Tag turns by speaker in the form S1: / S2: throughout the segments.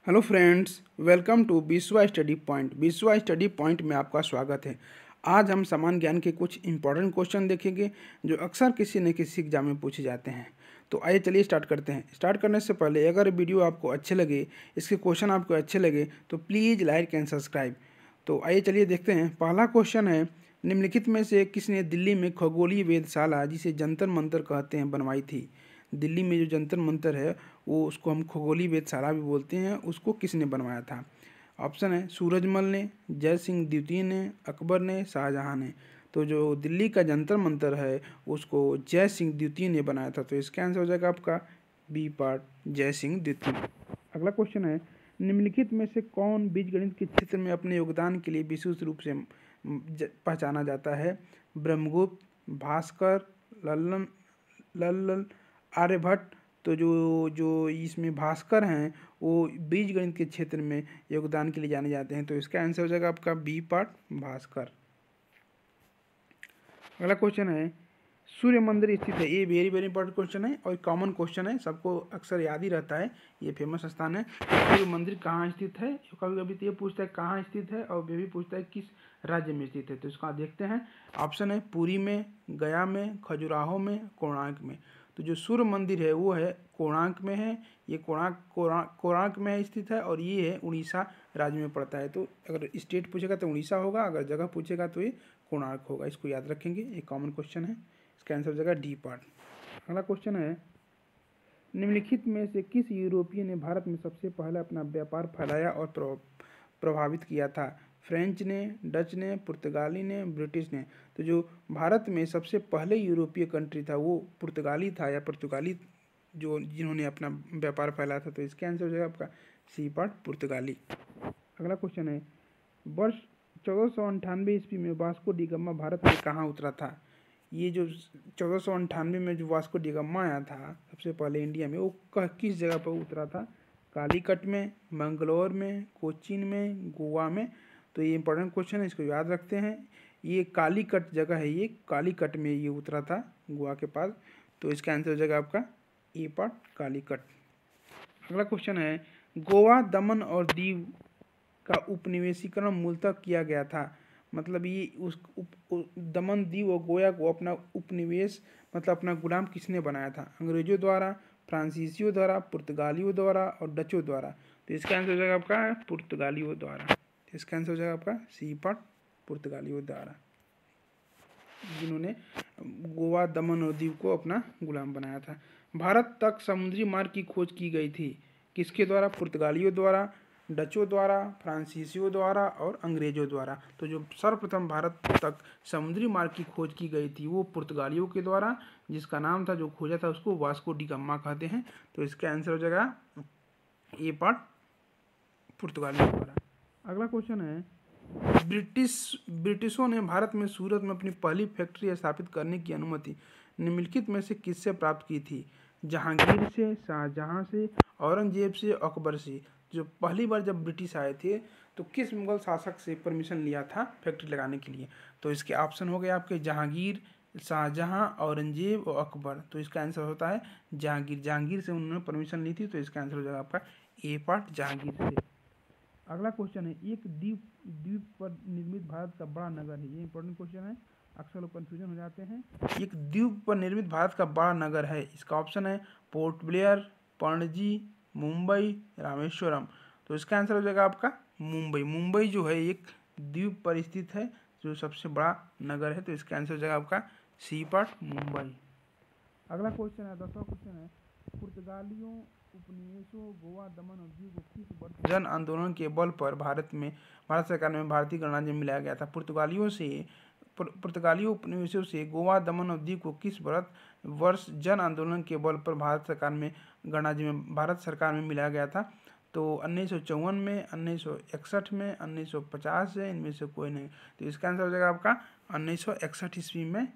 S1: Hello friends, welcome to Biswa study point. Biswa study point में आपका स्वागत है। आज हम सामान्य ज्ञान के कुछ इंपॉर्टेंट क्वेश्चन देखेंगे जो अक्सर किसी न किसी एग्जाम में पूछे जाते हैं। तो आइए चलिए स्टार्ट करते हैं। स्टार्ट करने से पहले अगर वीडियो आपको अच्छे लगे, इसके क्वेश्चन आपको अच्छे लगे तो प्लीज़ लाइक एंड सब्सक्राइब। तो आइए चलिए देखते हैं। पहला क्वेश्चन है, निम्नलिखित में से किसने दिल्ली में खगोलीय वेधशाला जिसे जंतर मंतर कहते हैं बनवाई थी? दिल्ली में जो जंतर मंतर है वो उसको हम खगोलीय वेधशाला भी बोलते हैं, उसको किसने बनवाया था? ऑप्शन है सूरजमल ने, जय सिंह द्वितीय ने, अकबर ने, शाहजहां ने। तो जो दिल्ली का जंतर मंतर है उसको जय सिंह द्वितीय ने बनाया था। तो इसका आंसर हो जाएगा आपका बी पार्ट, जय सिंह द्वितीय। अगला क्वेश्चन है, निम्नलिखित में से कौन बीजगणित के क्षेत्र में अपने योगदान के लिए विशेष रूप से पहचाना जाता है? ब्रह्मगुप्त, भास्कर, लल्लन लल्ल आर्यभट्ट। तो जो जो इसमें भास्कर हैं वो बीजगणित के क्षेत्र में योगदान के लिए जाने जाते हैं। तो इसका आंसर हो जाएगा आपका बी पार्ट, भास्कर। अगला क्वेश्चन है, सूर्य मंदिर स्थित है। ये वेरी वेरी इंपॉर्टेंट क्वेश्चन है और कॉमन क्वेश्चन है, सबको अक्सर याद ही रहता है। ये फेमस स्थान है। सूर्य मंदिर कहाँ स्थित है? कभी कभी तो ये पूछता है कहाँ स्थित है और ये भी पूछता है किस राज्य में स्थित है। तो इसका देखते हैं। ऑप्शन है पुरी में, गया में, खजुराहो में, कोणार्क में। तो जो सूर्य मंदिर है वो है कोणार्क में है। ये कोणार्क में स्थित है और ये है उड़ीसा राज्य में पड़ता है। तो अगर स्टेट पूछेगा तो उड़ीसा होगा, अगर जगह पूछेगा तो ये कोणार्क होगा। इसको याद रखेंगे, ये कॉमन क्वेश्चन है। इसका आंसर हो जाएगा डी पार्ट। अगला क्वेश्चन है, निम्नलिखित में से किस यूरोपीय ने भारत में सबसे पहले अपना व्यापार फैलाया और प्रभावित किया था? फ्रेंच ने, डच ने, पुर्तगाली ने, ब्रिटिश ने। तो जो भारत में सबसे पहले यूरोपीय कंट्री था वो पुर्तगाली था, या पुर्तगाली जो जिन्होंने अपना व्यापार फैलाया था। तो इसका आंसर हो जाएगा आपका सी पार्ट, पुर्तगाली। अगला क्वेश्चन है, वर्ष 1498 ईस्वी में वास्को डी गामा भारत में कहाँ उतरा था? ये जो 1498 में जो वास्को डी गामा आया था सबसे पहले इंडिया में, वो किस जगह पर उतरा था? कालीकट में, मंगलौर में, कोचीन में, गोवा में। तो ये इंपॉर्टेंट क्वेश्चन है, इसको याद रखते हैं। ये कालीकट जगह है, ये कालीकट में ये उतरा था, गोवा के पास। तो इसका आंसर हो जाएगा आपका ए पार्ट, कालीकट। अगला क्वेश्चन है, गोवा, दमन और दीव का उपनिवेशीकरण मूलतः किया गया था। मतलब ये दमन, दीव और गोवा को अपना उपनिवेश मतलब अपना गुलाम किसने बनाया था? अंग्रेजों द्वारा, फ्रांसीसियों द्वारा, पुर्तगालियों द्वारा और डचों द्वारा। तो इसका आंसर हो जाएगा आपका पुर्तगालियों द्वारा। इसका आंसर हो जाएगा आपका सी पार्ट, पुर्तगालियों द्वारा, जिन्होंने गोवा, दमन और दीव को अपना गुलाम बनाया था। भारत तक समुद्री मार्ग की खोज की गई थी किसके द्वारा? पुर्तगालियों द्वारा, डचों द्वारा, फ्रांसीसियों द्वारा और अंग्रेजों द्वारा। तो जो सर्वप्रथम भारत तक समुद्री मार्ग की खोज की गई थी वो पुर्तगालियों के द्वारा, जिसका नाम था जो खोजा था उसको वास्को डी गामा कहते हैं। तो इसका आंसर हो जाएगा ए पार्ट, पुर्तगालियों द्वारा। अगला क्वेश्चन है, ब्रिटिशों ने भारत में सूरत में अपनी पहली फैक्ट्री स्थापित करने की अनुमति निम्नलिखित में से किससे प्राप्त की थी? जहांगीर से, शाहजहां से, औरंगजेब से, अकबर से। जो पहली बार जब ब्रिटिश आए थे तो किस मुगल शासक से परमिशन लिया था फैक्ट्री लगाने के लिए? तो इसके ऑप्शन हो गए आपके जहांगीर, शाहजहां, औरंगजेब और अकबर। तो इसका आंसर होता है जहांगीर। जहांगीर से उन्होंने परमिशन ली थी। तो इसका आंसर हो जाएगा आपका ए पार्ट, जहांगीर से। अगला क्वेश्चन है, एक द्वीप द्वीप पर निर्मित भारत का बड़ा नगर है। ये इंपॉर्टेंट क्वेश्चन है, अक्सर लोग कंफ्यूजन हो जाते हैं। एक द्वीप पर निर्मित भारत का बड़ा नगर है, इसका ऑप्शन है पोर्ट ब्लेयर, पणजी, मुंबई, रामेश्वरम। तो इसका आंसर हो जाएगा आपका मुंबई। मुंबई जो है एक द्वीप पर स्थित है जो सबसे बड़ा नगर है। तो इसका आंसर हो जाएगा आपका सी पार्ट, मुंबई। अगला क्वेश्चन है, 10वां क्वेश्चन है, पुर्तगालियों उपनिवेशों गोवा, दमन और दीव को किस वर्ष जन आंदोलन के बल पर भारत सरकार में भारतीय गणराज्य में मिलाया गया था? पुर्तगालियों उपनिवेशों से गोवा, दमन और दीव को किस वर्ष जन आंदोलन के बल पर भारत सरकार में मिलाया गया था? तो 1954 में, 1961 में, 1950 है, इनमें से कोई नहीं। तो इसका आंसर हो जाएगा आपका 1961 ईस्वी में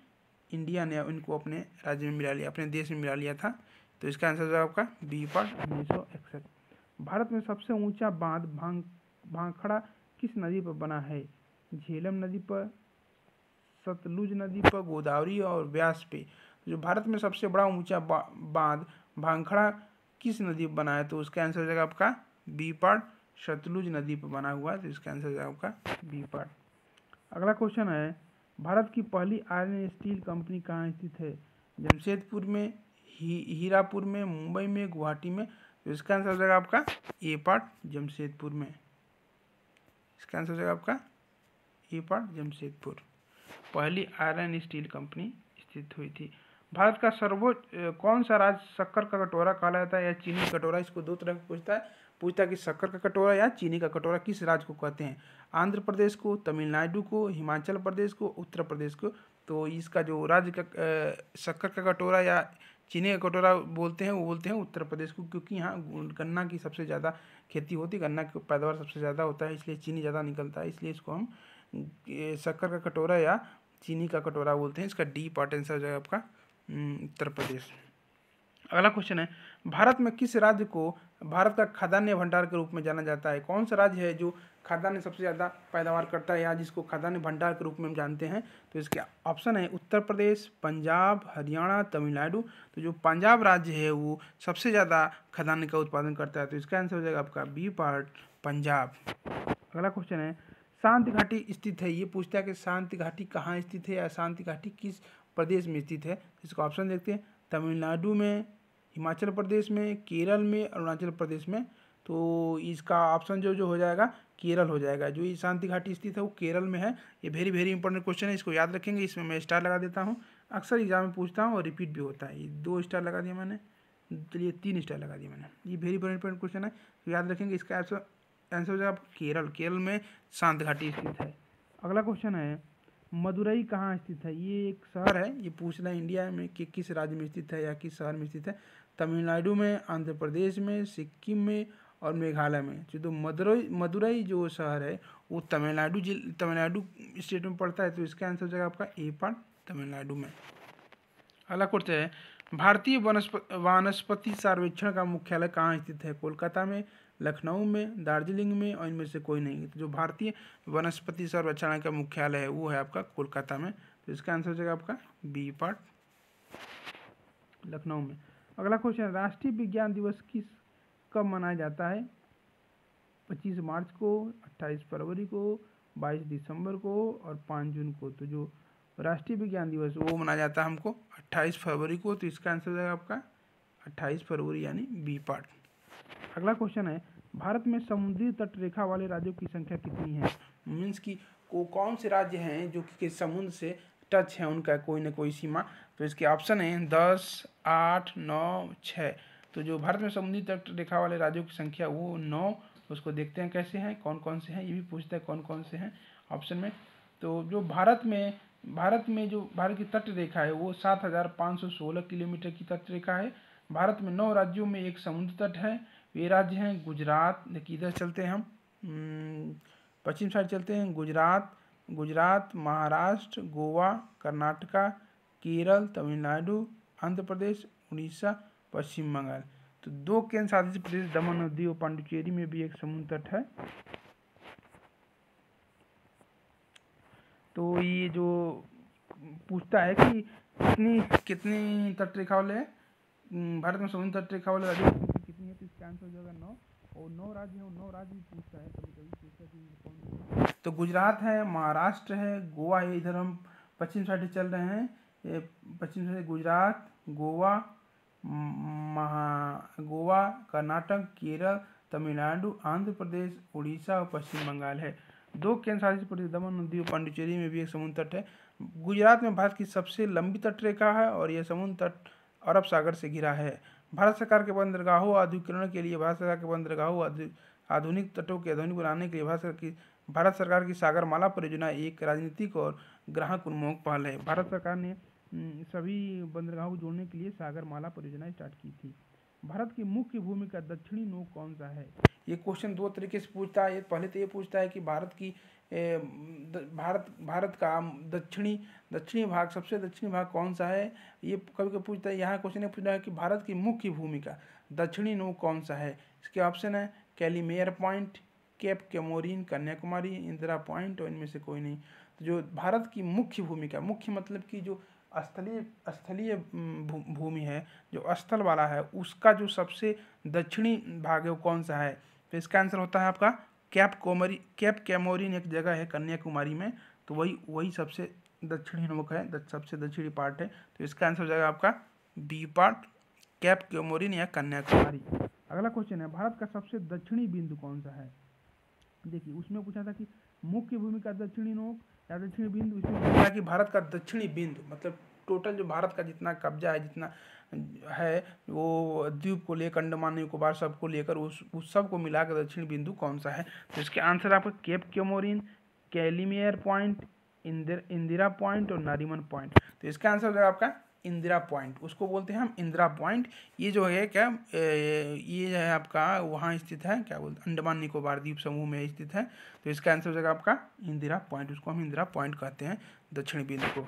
S1: इंडिया ने इनको अपने राज्य में मिला लिया, अपने देश में मिला लिया था। तो इसका आंसर है आपका बी पार्ट, 1961। भारत में सबसे ऊंचा बांध भांखड़ा किस नदी पर बना है? झेलम नदी पर, सतलुज नदी पर, गोदावरी और व्यास पे। जो भारत में सबसे बड़ा ऊंचा बांध भांखड़ा किस नदी पर बना है? तो उसका आंसर हो जाएगा आपका बी पार्ट सतलुज नदी पर बना हुआ है, तो इसका आंसर हो जाएगा आपका बी पार्ट। अगला क्वेश्चन है, भारत की पहली आयरन स्टील कंपनी कहाँ स्थित है? जमशेदपुर में, हीरापुर में, मुंबई में, गुवाहाटी में। तो इसका आंसर हो जाएगा आपका ए पार्ट जमशेदपुर में। इसका आंसर हो जाएगा आपका ए पार्ट जमशेदपुर। पहली आयरन स्टील कंपनी स्थित हुई थी। भारत का सर्वोच्च कौन सा राज्य शक्कर का कटोरा कहा जाता है या चीनी का कटोरा? इसको दो तरह से पूछता है कि शक्कर का कटोरा या चीनी का कटोरा किस राज्य को कहते हैं? आंध्र प्रदेश को, तमिलनाडु को, हिमाचल प्रदेश को, उत्तर प्रदेश को। तो इसका जो राज्य का शक्कर का कटोरा या चीनी का कटोरा बोलते हैं वो बोलते हैं उत्तर प्रदेश को, क्योंकि यहाँ गन्ना की सबसे ज़्यादा खेती होती है, गन्ना की पैदावार सबसे ज़्यादा होता है, इसलिए चीनी ज़्यादा निकलता है, इसलिए इसको हम शक्कर का कटोरा या चीनी का कटोरा बोलते हैं। इसका डी पार्ट आंसर हो जाएगा आपका उत्तर प्रदेश। अगला क्वेश्चन है, भारत में किस राज्य को भारत का खाद्यान्न भंडार के रूप में जाना जाता है? कौन सा राज्य है जो खाद्यान्न सबसे ज़्यादा पैदावार करता है या जिसको खाद्यान्न भंडार के रूप में हम जानते हैं? तो इसके ऑप्शन है उत्तर प्रदेश, पंजाब, हरियाणा, तमिलनाडु। तो जो पंजाब राज्य है वो सबसे ज़्यादा खाद्यान्न का उत्पादन करता है, तो इसका आंसर हो जाएगा आपका बी पार्ट पंजाब। अगला क्वेश्चन है, शांति घाटी स्थित है, ये पूछता है कि शांति घाटी कहाँ स्थित है या शांति घाटी किस प्रदेश में स्थित है? इसका ऑप्शन देखते हैं, तमिलनाडु में, हिमाचल प्रदेश में, केरल में, अरुणाचल प्रदेश में। तो इसका ऑप्शन जो हो जाएगा केरल हो जाएगा। जो ये शांति घाटी स्थित है वो केरल में है। ये वेरी वेरी इंपॉर्टेंट क्वेश्चन है, इसको याद रखेंगे। इसमें मैं स्टार लगा देता हूँ, अक्सर एग्जाम में पूछता हूँ और रिपीट भी होता है। ये 2 स्टार लगा दिया मैंने, चलिए 3 स्टार लगा दिया मैंने। ये वेरी वेरी इंपॉर्टेंट क्वेश्चन है, तो याद रखेंगे। इसका आंसर हो जाएगा केरल। केरल में शांति घाटी स्थित है। अगला क्वेश्चन है, मदुरई कहाँ स्थित है? ये एक शहर है, ये पूछना है इंडिया में कि किस राज्य में स्थित है या किस शहर में स्थित है? तमिलनाडु में, आंध्र प्रदेश में, सिक्किम में और मेघालय में। तो मदुरई जो शहर है वो तमिलनाडु स्टेट में पड़ता है, तो इसका आंसर हो जाएगा आपका ए पार्ट तमिलनाडु में। अगला क्वेश्चन है, भारतीय वनस्पति सर्वेक्षण का मुख्यालय कहाँ स्थित है? कोलकाता में, लखनऊ में, दार्जिलिंग में और इनमें से कोई नहीं। तो जो भारतीय वनस्पति सर्वेक्षण का मुख्यालय है वो है आपका कोलकाता में, तो इसका आंसर हो जाएगा आपका बी पार्ट लखनऊ में। अगला क्वेश्चन, राष्ट्रीय विज्ञान दिवस कब मनाया जाता है? 25 मार्च को, 28 फरवरी को, 22 दिसंबर को और 5 जून को। तो जो राष्ट्रीय विज्ञान दिवस वो मनाया जाता है हमको 28 फरवरी को, तो इसका आंसर हो जाएगा आपका 28 फरवरी यानी बी पार्ट। अगला क्वेश्चन है, भारत में समुद्री तट रेखा वाले राज्यों की संख्या कितनी है? मीन्स की कौन से राज्य हैं जो कि समुद्र से टच है, उनका कोई ना कोई सीमा। तो इसके ऑप्शन है 10, 8, 9, 6। तो जो भारत में समुद्री तट रेखा वाले राज्यों की संख्या वो 9। उसको देखते हैं कैसे हैं, कौन कौन से हैं, ये भी पूछता है कौन कौन से हैं ऑप्शन में। तो जो भारत में जो भारत की तट रेखा है वो 7516 किलोमीटर की तट रेखा है। भारत में 9 राज्यों में एक समुद्र तट है। ये राज्य हैं गुजरात, देखिए इधर चलते हैं हम, पश्चिम साइड चलते हैं, गुजरात, महाराष्ट्र, गोवा, कर्नाटका, केरल, तमिलनाडु, आंध्र प्रदेश, उड़ीसा, पश्चिम बंगाल। तो 2 केंद्र शासित प्रदेश दमन और दीव, पांडिचेरी में भी एक समुद्र तट है। तो ये जो पूछता है कि कितनी तट रेखा वाले भारत में समुद्र तट रेखा वाले राज्यों की संख्या कितनी है? तो इसका आंसर हो जाएगा 9। और 9 राज्य है, और 9 राज्य भी पूछता है, कभी कभी पूछता है कि कौन है। तो गुजरात है, महाराष्ट्र है, गोवा है। इधर हम पश्चिम साइड चल रहे हैं, ये पश्चिम साइड गुजरात, गोवा, कर्नाटक, केरल, तमिलनाडु, आंध्र प्रदेश, उड़ीसा और पश्चिम बंगाल है। 2 केंद्र शासित प्रदेश दमन और दीव, पांडिचेरी में भी एक समुद्र तट है। गुजरात में भारत की सबसे लंबी तट रेखा है और यह समुद्र तट अरब सागर से घिरा है। भारत सरकार के बंदरगाहों आधुनिकीकरण के लिए, भारत सरकार के बंदरगाहों आधुनिक तटों के आधुनिक बनाने के लिए भारत सरकार की सागरमाला परियोजना एक राजनीतिक और ग्राहक उन्मुख पहल है। भारत सरकार ने सभी बंदरगाहों को जोड़ने के लिए सागरमाला परियोजना स्टार्ट की थी। भारत की मुख्य भूमि का दक्षिणी नोक कौन सा है? ये क्वेश्चन 2 तरीके से पूछता है। पहले तो ये पूछता है कि भारत का दक्षिणी भाग, सबसे दक्षिणी भाग कौन सा है। ये कभी कभी पूछता है। यहाँ क्वेश्चन ये पूछता है कि भारत की मुख्य भूमि का दक्षिणी नोक कौन सा है। इसके ऑप्शन है Calimere Point, Cape Comorin, Kanyakumari, Indira Point और इनमें से कोई नहीं। तो जो भारत की मुख्य भूमिका, मुख्य मतलब कि जो स्थलीय भूमि है, जो स्थल वाला है, उसका जो सबसे दक्षिणी भाग है वो कौन सा है? तो इसका आंसर होता है आपका कैप कैमोरिन एक जगह है कन्याकुमारी में, तो वही सबसे दक्षिणी नोक है, सबसे दक्षिणी पार्ट है। तो इसका आंसर हो जाएगा आपका बी पार्ट, कैप कैमोरिन या कन्याकुमारी। अगला क्वेश्चन है, भारत का सबसे दक्षिणी बिंदु कौन सा है? देखिए उसमें पूछा था कि मुख्य भूमि का दक्षिणी नोक या दक्षिणी बिंदु, इसमें पूछा कि भारत का दक्षिणी बिंदु मतलब टोटल जो भारत का जितना कब्जा है, जितना है वो द्वीप को लेकर, अंडमान निकोबार सबको लेकर, उस सब को मिलाकर दक्षिणी बिंदु कौन सा है? तो इसके आंसर आपका Cape Comorin, Calimere Point, Indira Point और नारीमन पॉइंट। तो इसका आंसर हो जाएगा आपका इंदिरा पॉइंट, उसको बोलते हैं हम इंदिरा पॉइंट। ये जो है क्या ये है आपका वहाँ स्थित है, क्या बोलते हैं, अंडमान निकोबार द्वीप समूह में स्थित है। तो इसका आंसर हो जाएगा आपका इंदिरा पॉइंट, उसको हम इंदिरा पॉइंट कहते हैं दक्षिणी बिंदु को।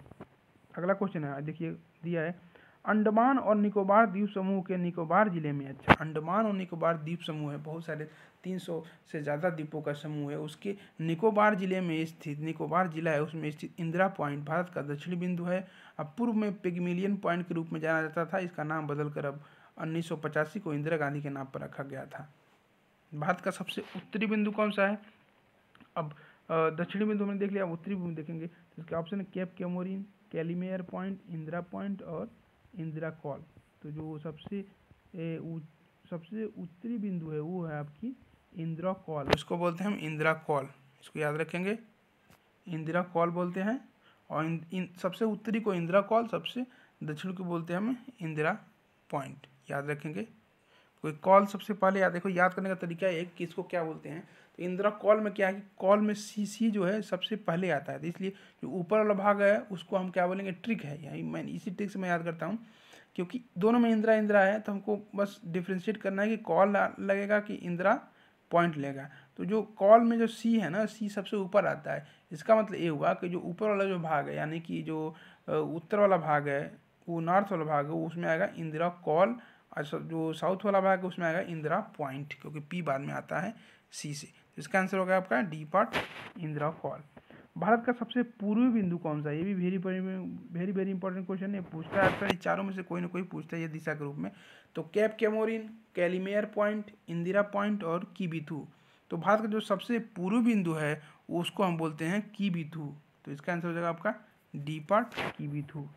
S1: अगला क्वेश्चन है, देखिए दिया है, अंडमान और निकोबार द्वीप समूह के निकोबार जिले में, अच्छा अंडमान और निकोबार द्वीप समूह है, बहुत सारे 300 से ज़्यादा द्वीपों का समूह है, उसके निकोबार जिले में स्थित निकोबार जिला है, उसमें स्थित इंदिरा पॉइंट भारत का दक्षिणी बिंदु है। अब पूर्व में पिगमिलियन पॉइंट के रूप में जाना जाता था, इसका नाम बदलकर अब 1985 को इंदिरा गांधी के नाम पर रखा गया था। भारत का सबसे उत्तरी बिंदु कौन सा है? अब दक्षिणी बिंदु हमने देख लिया, उत्तरी बिंदु देखेंगे तो इसका ऑप्शन है Cape Comorin, Calimere Point, Indira Point और इंदिरा कॉल। तो जो सबसे उत्तरी बिंदु है वो है आपकी इंदिरा कॉल, इसको बोलते हैं हम इंदिरा कॉल, इसको याद रखेंगे, इंदिरा कॉल बोलते हैं। और सबसे उत्तरी को इंदिरा कॉल, सबसे दक्षिण को बोलते हैं हम इंदिरा पॉइंट, याद रखेंगे। कोई कॉल सबसे पहले याद, देखो याद करने का तरीका है कि इसको क्या बोलते हैं। तो इंदिरा कॉल में क्या है कि कॉल में सी जो है सबसे पहले आता है, तो इसलिए जो ऊपर वाला भाग है उसको हम क्या बोलेंगे, ट्रिक है, यानी मैं इसी ट्रिक से मैं याद करता हूँ, क्योंकि दोनों में इंदिरा इंदिरा है, तो हमको बस डिफ्रेंशिएट करना है कि कॉल लगेगा कि इंदिरा पॉइंट लेगा। तो जो कॉल में जो सी है ना, सी सबसे ऊपर आता है, इसका मतलब ये हुआ कि जो ऊपर वाला जो भाग है, यानी कि जो उत्तर वाला भाग है, वो नॉर्थ वाला भाग है, वो उसमें आएगा इंदिरा कॉल, और जो साउथ वाला भाग है उसमें आएगा इंदिरा पॉइंट, क्योंकि पी बाद में आता है सी से। तो इसका आंसर होगा आपका D part, Indira call. Bharat का सबसे पूर्वी बिंदु कौन सा है? ये भी वेरी वेरी इंपॉर्टेंट क्वेश्चन है, पूछता है अक्सर, चारों में से कोई ना कोई पूछता है ये दिशा के रूप में। तो Cape Comorin, Calimere Point, Indira Point और कीबिथू। तो भारत का जो सबसे पूर्वी बिंदु है उसको हम बोलते हैं कीबिथू। तो इसका आंसर हो जाएगा आपका डी पार्ट, कीबिथू।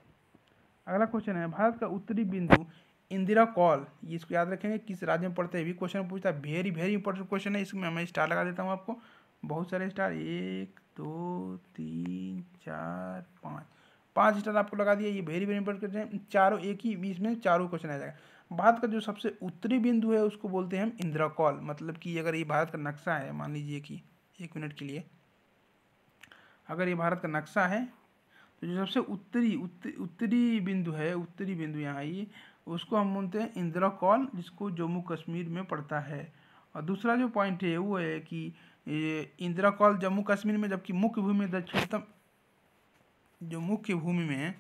S1: अगला क्वेश्चन है, भारत का उत्तरी बिंदु इंदिरा कॉल, ये इसको याद रखेंगे, किस राज्य में पड़ता है, भी क्वेश्चन पूछता है, वेरी वेरी इंपॉर्टेंट क्वेश्चन है। इसमें मैं स्टार लगा देता हूँ आपको, बहुत सारे स्टार, 1 2 3 4 5, 5 स्टार आपको लगा दिया, ये वेरी वेरी इंपॉर्टेंट क्वेश्चन है। चारों एक ही बीच में चारों क्वेश्चन आ जाएगा। भारत का जो सबसे उत्तरी बिंदु है उसको बोलते हैं हम इंदिरा कॉल, मतलब कि अगर ये भारत का नक्शा है, मान लीजिए कि 1 मिनट के लिए, अगर ये भारत का नक्शा है, तो जो सबसे उत्तरी बिंदु है, उत्तरी बिंदु यहाँ ये, उसको हम बोलते हैं इंदिरा कॉल, जिसको जम्मू कश्मीर में पड़ता है। और दूसरा जो पॉइंट है वो है कि ये इंदिरा कॉल जम्मू कश्मीर में, जबकि मुख्य भूमि में दक्षिणतम, जो मुख्य भूमि में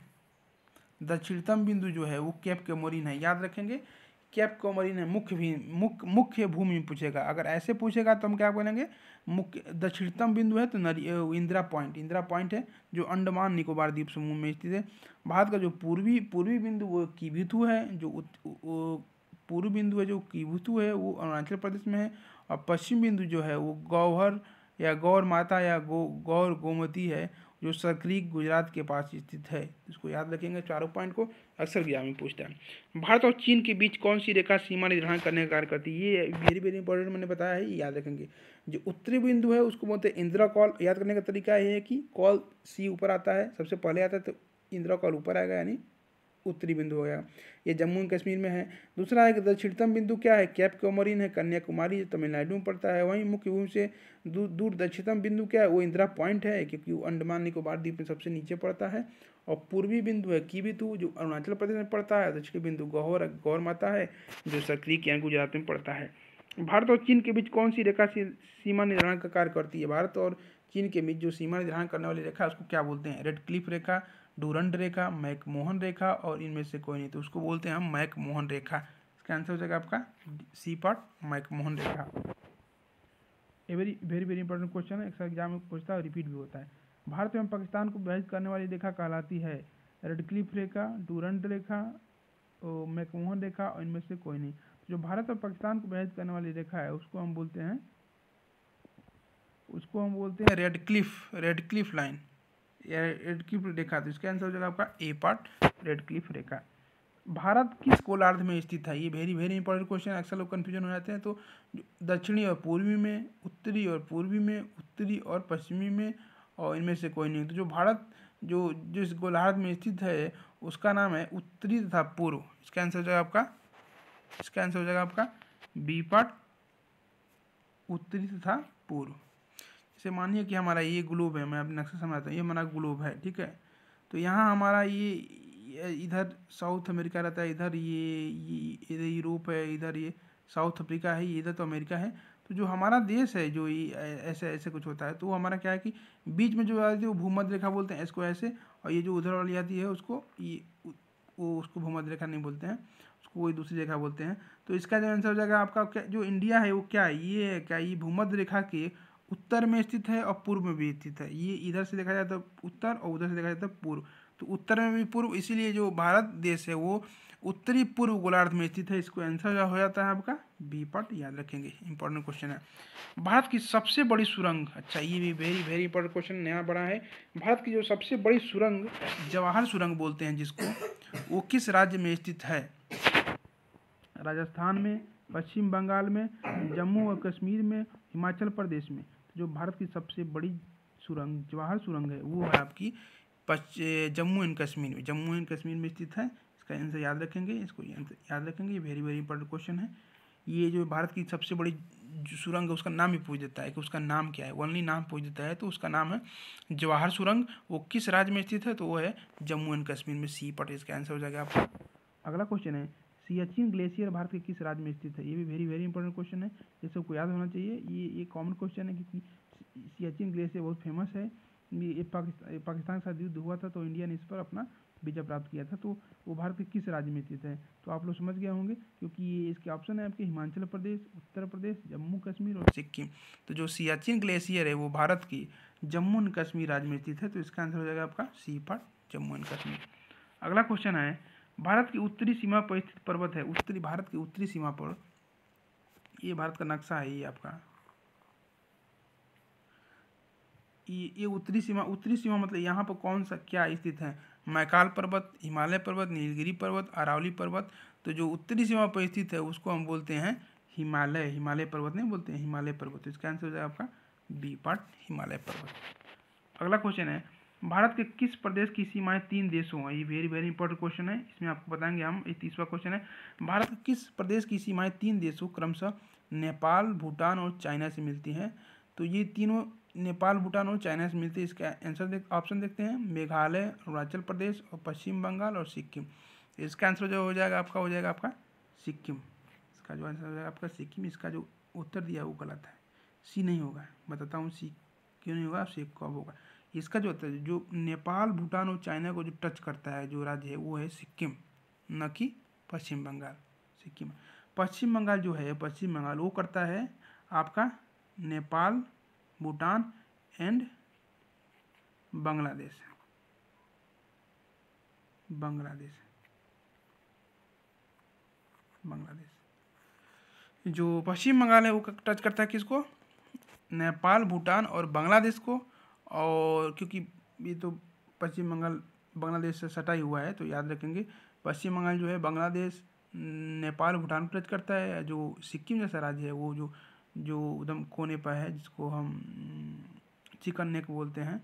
S1: दक्षिणतम बिंदु जो है वो केप कैमोरिन है, याद रखेंगे, कैप कैमोरिन है मुख्य भूमि में पूछेगा। अगर ऐसे पूछेगा तो हम क्या बोलेंगे, मुख्य दक्षिणतम बिंदु है तो इंदिरा पॉइंट है, जो अंडमान निकोबार द्वीप समूह में स्थित है। भारत का जो पूर्वी बिंदु वो कीबिथू है, जो पूर्वी बिंदु है जो कीबिथू है वो अरुणाचल प्रदेश में है। और पश्चिम बिंदु जो है वो गौहर या गौर माता या गौर गोमती है, जो सरक्रीक गुजरात के पास स्थित है। इसको याद रखेंगे चारों पॉइंट को, अक्सर एग्जाम में पूछता है। भारत और चीन के बीच कौन सी रेखा सीमा निर्धारण करने का कार्य करती है? ये वेरी वेरी इंपॉर्टेंट मैंने बताया है, ये याद रखेंगे। जो उत्तरी बिंदु है उसको बोलते हैं इंदिरा कॉल, याद करने का तरीका ये है कि कॉल सी ऊपर आता है, सबसे पहले आता है, तो इंदिरा कॉल ऊपर आएगा, यानी उत्तरी बिंदु हो गया। ये जम्मू एंड कश्मीर में है। दूसरा है कि दक्षिणतम बिंदु क्या है, कैप कैमोरिन है, कन्याकुमारी तमिलनाडु में पड़ता है। वहीं मुख्य भूमि से दूर दक्षिणतम बिंदु क्या है, वो इंदिरा पॉइंट है, क्योंकि वो अंडमान निकोबार द्वीप में सबसे नीचे पड़ता है। और पूर्वी बिंदु है कीबिथू, जो अरुणाचल प्रदेश में पड़ता है। दक्षिणी बिंदु गौर माता है, जो सक्रिय यानी गुजरात में पड़ता है। भारत और चीन के बीच कौन सी रेखा सीमा निर्धारण का कार्य करती है? भारत और चीन के बीच जो सीमा निर्धारण करने वाली रेखा उसको क्या बोलते हैं? रेड क्लिफ रेखा, डूरंड रेखा, मैकमोहन रेखा और इनमें से कोई नहीं, तो उसको बोलते हैं हम मैकमोहन रेखा। इसका आंसर हो जाएगा आपका सी पार्ट, मैकमोहन रेखा। ये very very very important question है, अक्सर एग्जाम में पूछता है और रिपीट भी होता है। भारत एवं पाकिस्तान को विभाजित करने वाली रेखा कहलाती है रेड क्लिफ रेखा, डूरंड रेखा, मैकमोहन रेखा और इनमें से कोई नहीं। जो भारत और पाकिस्तान को विभाजित करने वाली रेखा है उसको हम बोलते हैं रेड क्लिफ लाइन या रेड क्लिफ रेखा। तो इसका आंसर हो जाएगा आपका ए पार्ट, रेड क्लिफ रेखा। भारत किस गोलार्ध में स्थित है? ये वेरी वेरी इंपॉर्टेंट क्वेश्चन। अक्सर लोग कन्फ्यूजन हो जाते हैं। तो दक्षिणी और पूर्वी में, उत्तरी और पूर्वी में, उत्तरी और पश्चिमी में, और इनमें से कोई नहीं। तो जो भारत जो जिस गोलार्ध में स्थित है उसका नाम है उत्तरी तथा पूर्व। इसका आंसर हो जाएगा आपका बी पार्ट, उत्तरी तथा पूर्व। जैसे मानिए कि हमारा ये ग्लोब है, मैं अपने नक्शा समझाता हूँ। ये हमारा ग्लोब है, ठीक है। तो यहाँ हमारा ये इधर साउथ अमेरिका रहता है, इधर ये इधर यूरोप है, इधर ये साउथ अफ्रीका है, ये इधर तो अमेरिका है। तो जो हमारा देश है जो ये ऐसे ऐसे कुछ होता है, तो वो हमारा क्या है कि बीच में जो आती है वो भूमध्य रेखा बोलते हैं इसको ऐसे, और ये जो उधर वाली आती है उसको वो उसको भूमध्य रेखा नहीं बोलते हैं, उसको कोई दूसरी रेखा बोलते हैं। तो इसका जो आंसर हो जाएगा आपका क्या, जो इंडिया है वो क्या है, ये है क्या, ये भूमध्य रेखा के उत्तर में स्थित है और पूर्व में भी स्थित है। ये इधर से देखा जाए तो उत्तर और उधर से देखा जाए तो पूर्व। तो उत्तर में भी पूर्व, इसीलिए जो भारत देश है वो उत्तरी पूर्व गोलार्ध में स्थित है। इसको आंसर हो जाता है आपका बी पार्ट, याद रखेंगे, इंपॉर्टेंट क्वेश्चन है। भारत की सबसे बड़ी सुरंग, अच्छा ये भी वेरी वेरी इंपॉर्टेंट क्वेश्चन नया बड़ा है। भारत की जो सबसे बड़ी सुरंग जवाहर सुरंग बोलते हैं जिसको, वो किस राज्य में स्थित है? राजस्थान में, पश्चिम बंगाल में, जम्मू और कश्मीर में, हिमाचल प्रदेश में। तो जो भारत की सबसे बड़ी सुरंग जवाहर सुरंग है वो है आपकी जम्मू एंड कश्मीर में, जम्मू एंड कश्मीर में स्थित है। इसका आंसर याद रखेंगे, इसको याद रखेंगे, ये वेरी वेरी इंपॉर्टेंट क्वेश्चन है। ये जो भारत की सबसे बड़ी सुरंग है उसका नाम भी पूछ देता है कि उसका नाम क्या है, ओनली नाम पूछ देता है। तो उसका नाम है जवाहर सुरंग। वो किस राज्य में स्थित है? तो वो है जम्मू एंड कश्मीर में, सी पार्ट इसका आंसर हो जाएगा आपका। अगला क्वेश्चन है सियाचिन ग्लेशियर भारत के किस राज्य में स्थित है? ये भी वेरी वेरी इंपॉर्टेंट क्वेश्चन है, ये सबको याद होना चाहिए। ये कॉमन क्वेश्चन है क्योंकि सियाचिन ग्लेशियर बहुत फेमस है। ये पाकिस्तान के साथ युद्ध हुआ था तो इंडिया ने इस पर अपना विजय प्राप्त किया था। तो वो भारत के किस राज्य में स्थित है? तो आप लोग समझ गए होंगे क्योंकि ये इसके ऑप्शन है आपके हिमाचल प्रदेश, उत्तर प्रदेश, जम्मू कश्मीर और सिक्किम। तो जो सियाचिन ग्लेशियर है वो भारत की जम्मू एंड कश्मीर राज्य में स्थित है। तो इसका आंसर हो जाएगा आपका C part, Jammu and Kashmir. अगला क्वेश्चन है भारत की उत्तरी सीमा पर स्थित पर्वत है, भारत की उत्तरी सीमा पर, ये भारत का नक्शा है ये आपका, ये उत्तरी सीमा मतलब यहाँ पर कौन सा क्या स्थित है? मैकाल पर्वत, हिमालय पर्वत, नीलगिरी पर्वत, अरावली पर्वत। तो जो उत्तरी सीमा पर स्थित है उसको हम बोलते हैं हिमालय पर्वत नहीं बोलते हैं, हिमालय पर्वत। तो इसका आंसर हो जाएगा आपका बी पार्ट, हिमालय पर्वत। अगला क्वेश्चन है भारत के किस प्रदेश की सीमाएं 3 देशों हैं? ये वेरी वेरी इंपॉर्टेंट क्वेश्चन है, इसमें आपको बताएंगे हम। ये 30वां क्वेश्चन है भारत के किस प्रदेश की सीमाएं 3 देशों क्रमशः नेपाल, भूटान और चाइना से मिलती हैं? तो ये तीनों नेपाल, भूटान और चाइना से मिलती है। इसका आंसर ऑप्शन देखते हैं, मेघालय, अरुणाचल प्रदेश और पश्चिम बंगाल और सिक्किम। इसका आंसर जो हो जाएगा आपका सिक्किम। इसका जो आंसर हो जाएगा आपका सिक्किम। इसका जो उत्तर दिया वो गलत है, सी नहीं होगा। बताता हूँ सी क्यों नहीं होगा, सी कब होगा। इसका जो होता है जो नेपाल, भूटान और चाइना को जो टच करता है जो राज्य है वो है सिक्किम, न कि पश्चिम बंगाल। सिक्किम, पश्चिम बंगाल जो है, पश्चिम बंगाल वो करता है आपका नेपाल, भूटान एंड बांग्लादेश। जो पश्चिम बंगाल है वो टच करता है किसको? नेपाल, भूटान और बांग्लादेश को। और क्योंकि ये तो पश्चिम बंगाल बांग्लादेश से सटा ही हुआ है तो याद रखेंगे पश्चिम बंगाल जो है बांग्लादेश, नेपाल, भूटान को टच करता है। जो सिक्किम जैसा राज्य है वो जो एकदम कोने पर है, जिसको हम चिकन नेक बोलते हैं,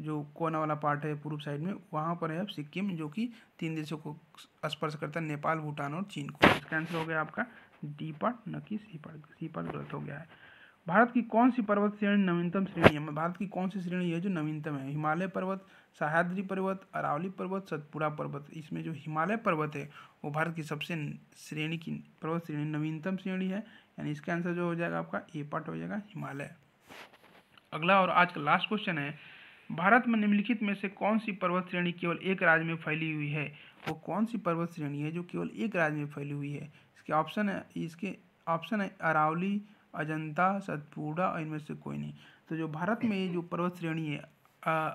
S1: जो कोना वाला पार्ट है पूर्व साइड में, वहाँ पर है सिक्किम, जो कि 3 देशों को स्पर्श करता है, नेपाल, भूटान और चीन को। इसका आंसर हो गया आपका डी पार्ट, न कि सी पार्ट। सी पार्ट गलत हो गया है। भारत की कौन सी पर्वत श्रेणी नवीनतम श्रेणी है? भारत की कौन सी श्रेणी है जो नवीनतम है? हिमालय पर्वत, सह्याद्री पर्वत, अरावली पर्वत, सतपुड़ा पर्वत। इसमें जो हिमालय पर्वत है वो भारत की सबसे पर्वत श्रेणी नवीनतम श्रेणी है, यानी इसका आंसर जो हो जाएगा आपका ए पार्ट हो जाएगा, हिमालय। अगला और आज का लास्ट क्वेश्चन है भारत में निम्नलिखित में से कौन सी पर्वत श्रेणी केवल एक राज्य में फैली हुई है? वो कौन सी पर्वत श्रेणी है जो केवल एक राज्य में फैली हुई है? इसके ऑप्शन है अरावली, अजंता, सतपुड़ा और इनमें से कोई नहीं। तो जो भारत में जो पर्वत श्रेणी है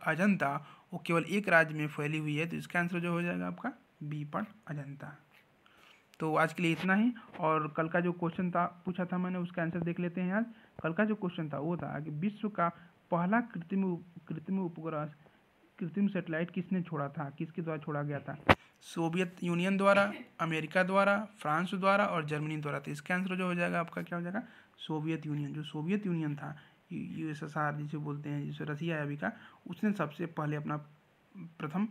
S1: अजंता, वो केवल एक राज्य में फैली हुई है। तो इसका आंसर जो हो जाएगा आपका बी पार्ट, अजंता। तो आज के लिए इतना ही। और कल का जो क्वेश्चन था पूछा था मैंने, उसका आंसर देख लेते हैं आज। कल का जो क्वेश्चन था वो था कि विश्व का पहला कृत्रिम उपग्रह, कृत्रिम सैटेलाइट किसने छोड़ा था, किसके द्वारा छोड़ा गया था? सोवियत यूनियन द्वारा, अमेरिका द्वारा, फ्रांस द्वारा और जर्मनी द्वारा। तो इसका आंसर जो हो जाएगा आपका क्या हो जाएगा? Soviet union. जो सोवियत यूनियन था, USSR जिसे बोलते हैं, जिसे रसिया है अभी का, उसने सबसे पहले अपना प्रथम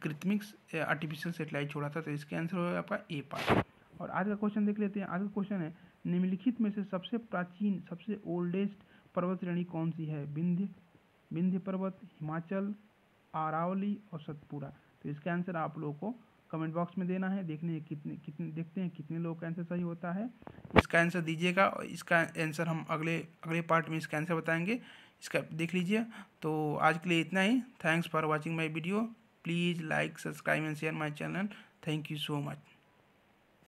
S1: कृत्रिम आर्टिफिशियल सेटेलाइट छोड़ा था। तो इसका आंसर होगा आपका ए पार्ट। और आज का क्वेश्चन देख लेते हैं। आज का क्वेश्चन है, निम्नलिखित में से सबसे प्राचीन, सबसे ओल्डेस्ट पर्वत श्रेणी कौन सी है? विंध्य पर्वत, हिमाचल, अरावली और सतपुड़ा। तो इसका आंसर आप लोगों को कमेंट बॉक्स में देना है। देखते हैं कितने लोगों का आंसर सही होता है। इसका आंसर दीजिएगा और इसका आंसर हम अगले पार्ट में इसका आंसर बताएंगे। इसका देख लीजिए। तो आज के लिए इतना ही। Thanks for watching my video. Please like, subscribe and share my channel. Thank you so much.